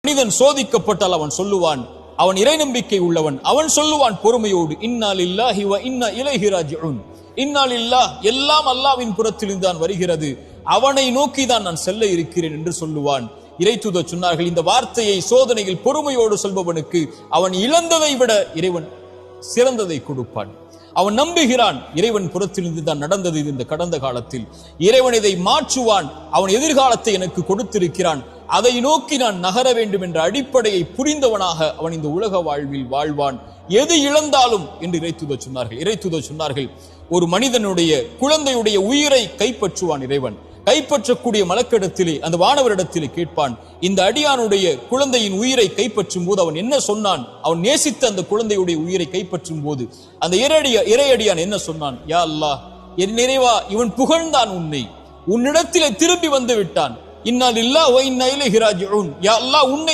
மனிதன் சோதிக்கப்பட்டால் அவன் சொல்லுவான், அவன் இறை நம்பிக்கை உள்ளவன், அவன் சொல்லுவான் பொறுமையோடு, இன்னா லில்லாஹி வ இன்னா இலைஹி ராஜிஊன், இன்னா லில்லாஹ், எல்லாம் அல்லாஹ்வின் புறத்திலிருந்து தான் வருகிறது, அவனை நோக்கி தான் நான் செல்ல இருக்கிறேன் என்று சொல்லுவான். இறைத்தூதர் சொன்னார்கள், இந்த வார்த்தையை சோதனையில் பொறுமையோடு சொல்பவனுக்கு அவன் இழந்ததை விட இறைவன் சிறந்ததை கொடுப்பான். அவன் நம்புகிறான், இறைவன் புறத்திலிருந்து தான் நடந்தது இந்த கடந்த காலத்தில், இறைவன் இதை மாற்றுவான், அவன் எதிர்காலத்தை எனக்கு கொடுத்திருக்கிறான், அதை நோக்கி நான் நகர வேண்டும் என்ற அடிப்படையை புரிந்தவனாக அவன் இந்த உலக வாழ்வில் வாழ்வான், எது இழந்தாலும் என்று இறைத்தூதர் சொன்னார்கள். ஒரு மனிதனுடைய குழந்தையுடைய உயிரை கைப்பற்றுவான் இறைவன். கைப்பற்றக்கூடிய மலக்கிடத்திலே அந்த வானவரிடத்திலே கேட்பான், இந்த அடியானுடைய குழந்தையின் உயிரை கைப்பற்றும் போது அவன் என்ன சொன்னான்? அவன் நேசித்த அந்த குழந்தையுடைய உயிரை கைப்பற்றும் போது அந்த இறையடியான் என்ன சொன்னான்? யா அல்லாஹ், என் நிறைவா, இவன் புகழ்ந்தான் உன்னை, உன்னிடத்திலே திரும்பி வந்து விட்டான், இன்னா லில்லாஹி வ இன்னா இலைஹி ராஜிஊன், யா அல்லாஹ், உன்னை